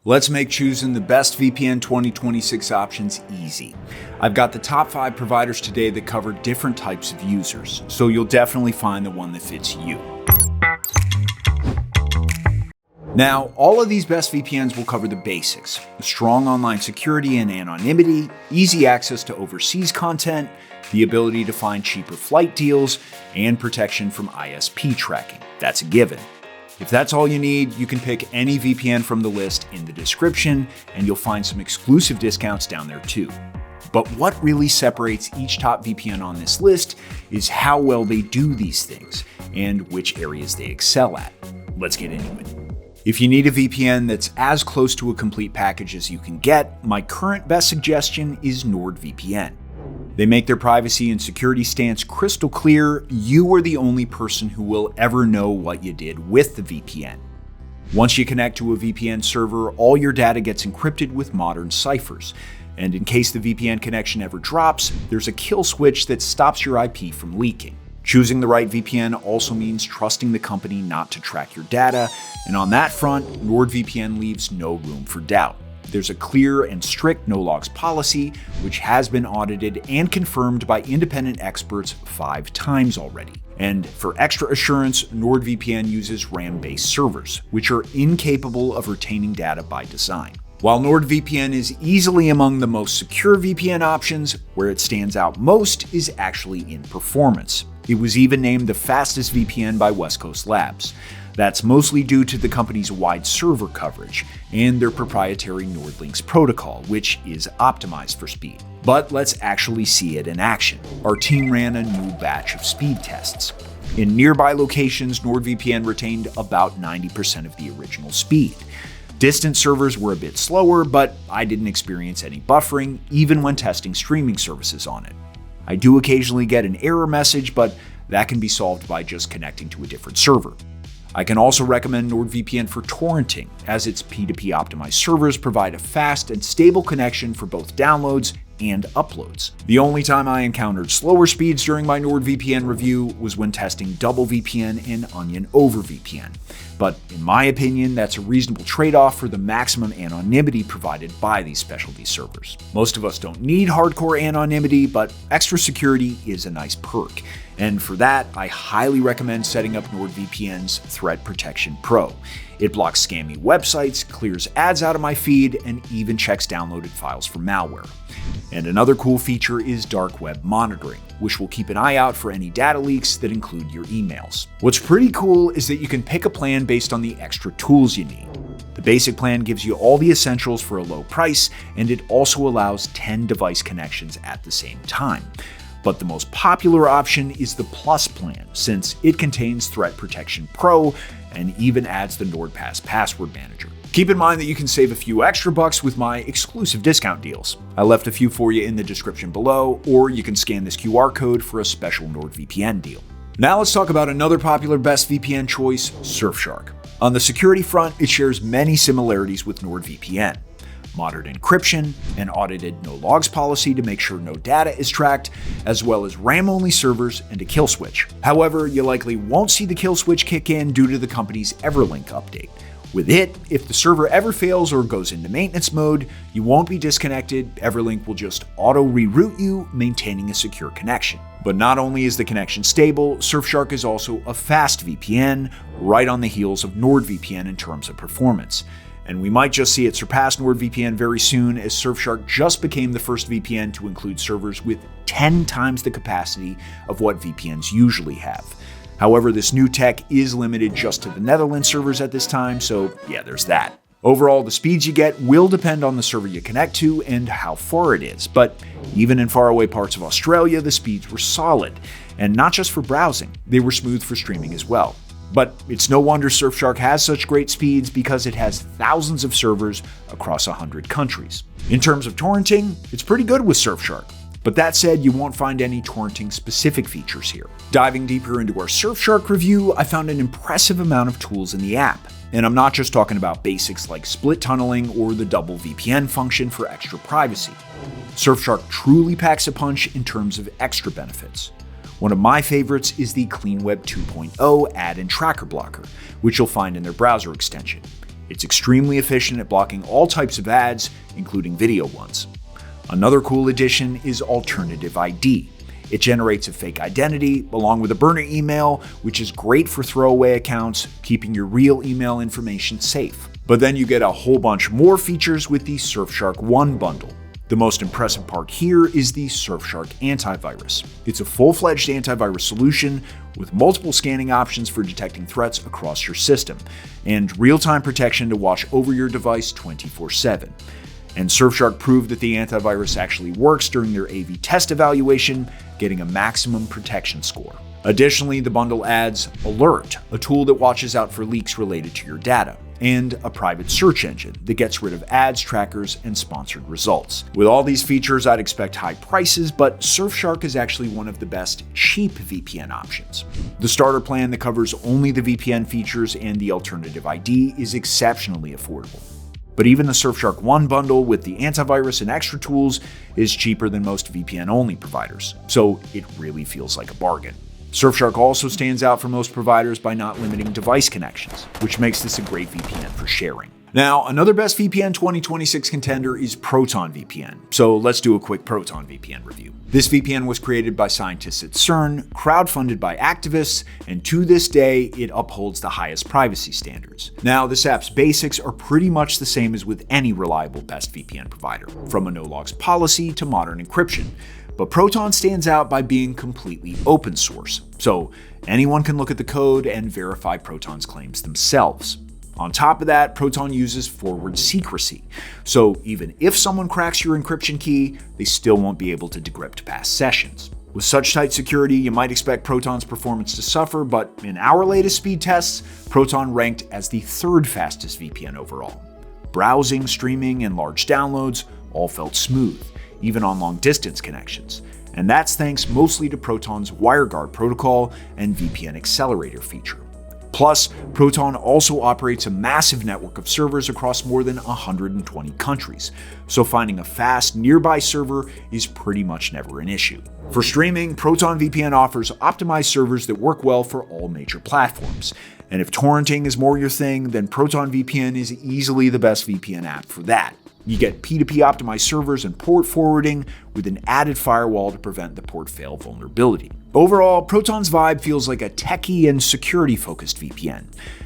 Let's make choosing the best VPN 2026 options easy. I've got the top 5 providers today that cover different types of users, so you'll definitely find the one that fits you. Now, all of these best VPNs will cover the basics: strong online security and anonymity, easy access to overseas content, the ability to find cheaper flight deals, and protection from ISP tracking. That's a given. If that's all you need, you can pick any VPN from the list in the description, and you'll find some exclusive discounts down there too. But what really separates each top VPN on this list is how well they do these things and which areas they excel at. Let's get into it. If you need a VPN that's as close to a complete package as you can get, my current best suggestion is NordVPN. They make their privacy and security stance crystal clear. You are the only person who will ever know what you did with the VPN. Once you connect to a VPN server, all your data gets encrypted with modern ciphers. And in case the VPN connection ever drops, there's a kill switch that stops your IP from leaking. Choosing the right VPN also means trusting the company not to track your data, and on that front, NordVPN leaves no room for doubt. There's a clear and strict no-logs policy, which has been audited and confirmed by independent experts 5 times already. And for extra assurance, NordVPN uses RAM-based servers, which are incapable of retaining data by design. While NordVPN is easily among the most secure VPN options, where it stands out most is actually in performance. It was even named the fastest VPN by West Coast Labs. That's mostly due to the company's wide server coverage and their proprietary NordLynx protocol, which is optimized for speed. But let's actually see it in action. Our team ran a new batch of speed tests. In nearby locations, NordVPN retained about 90% of the original speed. Distant servers were a bit slower, but I didn't experience any buffering, even when testing streaming services on it. I do occasionally get an error message, but that can be solved by just connecting to a different server. I can also recommend NordVPN for torrenting, as its P2P optimized servers provide a fast and stable connection for both downloads and uploads. The only time I encountered slower speeds during my NordVPN review was when testing Double VPN and Onion over VPN. But in my opinion, that's a reasonable trade-off for the maximum anonymity provided by these specialty servers. Most of us don't need hardcore anonymity, but extra security is a nice perk. And for that, I highly recommend setting up NordVPN's Threat Protection Pro. It blocks scammy websites, clears ads out of my feed, and even checks downloaded files for malware. And another cool feature is dark web monitoring, which will keep an eye out for any data leaks that include your emails. What's pretty cool is that you can pick a plan based on the extra tools you need. The basic plan gives you all the essentials for a low price, and it also allows 10 device connections at the same time. But the most popular option is the Plus plan, since it contains Threat Protection Pro and even adds the NordPass password manager. Keep in mind that you can save a few extra bucks with my exclusive discount deals. I left a few for you in the description below, or you can scan this QR code for a special NordVPN deal. Now let's talk about another popular best VPN choice, Surfshark. On the security front, it shares many similarities with NordVPN. Modern encryption, an audited no-logs policy to make sure no data is tracked, as well as RAM-only servers and a kill switch. However, you likely won't see the kill switch kick in due to the company's Everlink update. With it, if the server ever fails or goes into maintenance mode, you won't be disconnected. Everlink will just auto-reroute you, maintaining a secure connection. But not only is the connection stable, Surfshark is also a fast VPN, right on the heels of NordVPN in terms of performance. And we might just see it surpass NordVPN very soon, as Surfshark just became the first VPN to include servers with 10 times the capacity of what VPNs usually have. However, this new tech is limited just to the Netherlands servers at this time, so yeah, there's that. Overall, the speeds you get will depend on the server you connect to and how far it is, but even in faraway parts of Australia, the speeds were solid. And not just for browsing, they were smooth for streaming as well. But it's no wonder Surfshark has such great speeds, because it has thousands of servers across 100 countries. In terms of torrenting, it's pretty good with Surfshark. But that said, you won't find any torrenting specific features here. Diving deeper into our Surfshark review, I found an impressive amount of tools in the app. And I'm not just talking about basics like split tunneling or the double VPN function for extra privacy. Surfshark truly packs a punch in terms of extra benefits. One of my favorites is the CleanWeb 2.0 ad and tracker blocker, which you'll find in their browser extension. It's extremely efficient at blocking all types of ads, including video ones. Another cool addition is Alternative ID. It generates a fake identity along with a burner email, which is great for throwaway accounts, keeping your real email information safe. But then you get a whole bunch more features with the Surfshark One bundle. The most impressive part here is the Surfshark antivirus. It's a full-fledged antivirus solution with multiple scanning options for detecting threats across your system, and real-time protection to watch over your device 24/7. And Surfshark proved that the antivirus actually works during their AV test evaluation, getting a maximum protection score. Additionally, the bundle adds Alert, a tool that watches out for leaks related to your data, and a private search engine that gets rid of ads, trackers, and sponsored results. With all these features, I'd expect high prices, but Surfshark is actually one of the best cheap VPN options. The starter plan that covers only the VPN features and the Alternative ID is exceptionally affordable. But even the Surfshark One bundle with the antivirus and extra tools is cheaper than most VPN-only providers, so it really feels like a bargain. Surfshark also stands out for most providers by not limiting device connections, which makes this a great VPN for sharing. Now, another best VPN 2026 contender is Proton VPN, so let's do a quick Proton VPN review. This VPN was created by scientists at CERN, crowdfunded by activists, and to this day, it upholds the highest privacy standards. Now, this app's basics are pretty much the same as with any reliable best VPN provider, from a no-logs policy to modern encryption. But Proton stands out by being completely open source, so anyone can look at the code and verify Proton's claims themselves. On top of that, Proton uses forward secrecy, so even if someone cracks your encryption key, they still won't be able to decrypt past sessions. With such tight security, you might expect Proton's performance to suffer, but in our latest speed tests, Proton ranked as the third fastest VPN overall. Browsing, streaming, and large downloads all felt smooth, even on long-distance connections. And that's thanks mostly to Proton's WireGuard protocol and VPN accelerator feature. Plus, Proton also operates a massive network of servers across more than 120 countries, so finding a fast, nearby server is pretty much never an issue. For streaming, Proton VPN offers optimized servers that work well for all major platforms. And if torrenting is more your thing, then Proton VPN is easily the best VPN app for that. You get P2P optimized servers and port forwarding with an added firewall to prevent the port fail vulnerability. Overall, Proton's vibe feels like a techie and security-focused VPN,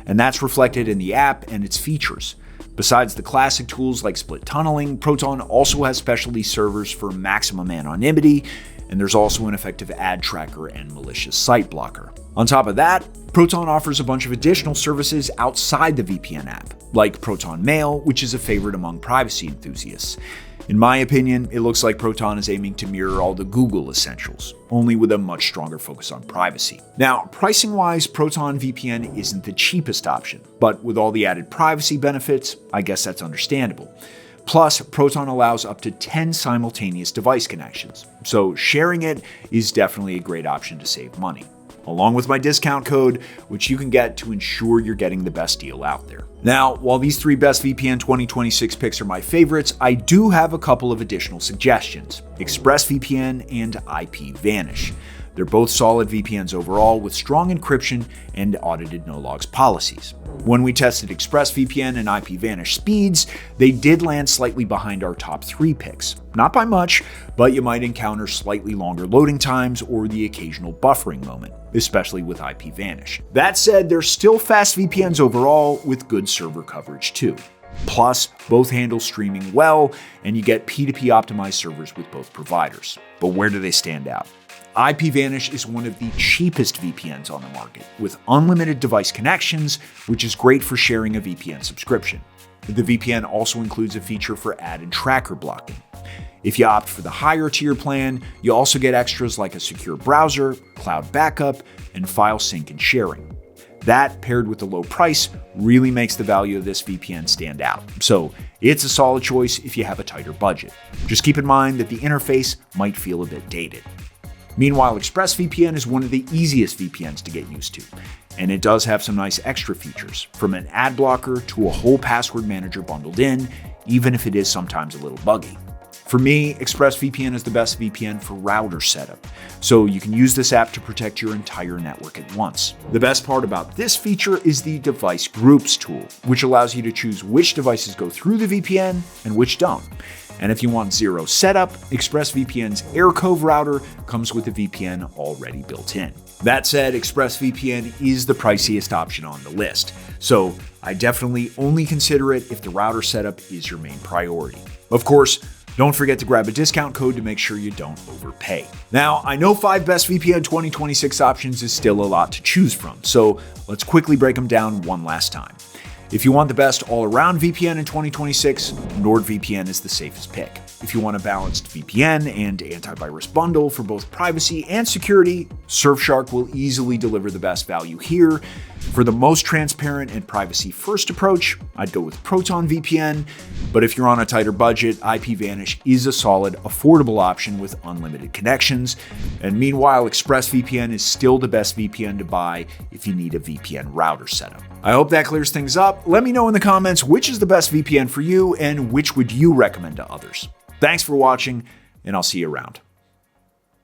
and that's reflected in the app and its features. Besides the classic tools like split tunneling, Proton also has specialty servers for maximum anonymity, and there's also an effective ad tracker and malicious site blocker. On top of that, Proton offers a bunch of additional services outside the VPN app, like Proton Mail, which is a favorite among privacy enthusiasts. In my opinion, it looks like Proton is aiming to mirror all the Google essentials, only with a much stronger focus on privacy. Now, pricing-wise, Proton VPN isn't the cheapest option, but with all the added privacy benefits, I guess that's understandable. Plus, Proton allows up to 10 simultaneous device connections, so sharing it is definitely a great option to save money, along with my discount code, which you can get to ensure you're getting the best deal out there. Now, while these three best VPN 2026 picks are my favorites, I do have a couple of additional suggestions: ExpressVPN and IPVanish. They're both solid VPNs overall with strong encryption and audited no-logs policies. When we tested ExpressVPN and IPVanish speeds, they did land slightly behind our top three picks. Not by much, but you might encounter slightly longer loading times or the occasional buffering moment, especially with IPVanish. That said, they're still fast VPNs overall with good server coverage too. Plus, both handle streaming well, and you get P2P optimized servers with both providers. But where do they stand out? IPVanish is one of the cheapest VPNs on the market, with unlimited device connections, which is great for sharing a VPN subscription. The VPN also includes a feature for ad and tracker blocking. If you opt for the higher tier plan, you also get extras like a secure browser, cloud backup, and file sync and sharing. That, paired with the low price, really makes the value of this VPN stand out. So it's a solid choice if you have a tighter budget. Just keep in mind that the interface might feel a bit dated. Meanwhile, ExpressVPN is one of the easiest VPNs to get used to, and it does have some nice extra features, from an ad blocker to a whole password manager bundled in, even if it is sometimes a little buggy. For me, ExpressVPN is the best VPN for router setup, so you can use this app to protect your entire network at once. The best part about this feature is the device groups tool, which allows you to choose which devices go through the VPN and which don't. And if you want zero setup, ExpressVPN's AirCove router comes with a VPN already built in. That said, ExpressVPN is the priciest option on the list, so I definitely only consider it if the router setup is your main priority. Of course, don't forget to grab a discount code to make sure you don't overpay. Now, I know 5 best VPN 2026 options is still a lot to choose from, so let's quickly break them down one last time. If you want the best all-around VPN in 2026, NordVPN is the safest pick. If you want a balanced VPN and antivirus bundle for both privacy and security, Surfshark will easily deliver the best value here. For the most transparent and privacy-first approach, I'd go with Proton VPN, but if you're on a tighter budget, IPVanish is a solid, affordable option with unlimited connections. And meanwhile, ExpressVPN is still the best VPN to buy if you need a VPN router setup. I hope that clears things up. Let me know in the comments which is the best VPN for you and which would you recommend to others. Thanks for watching, and I'll see you around.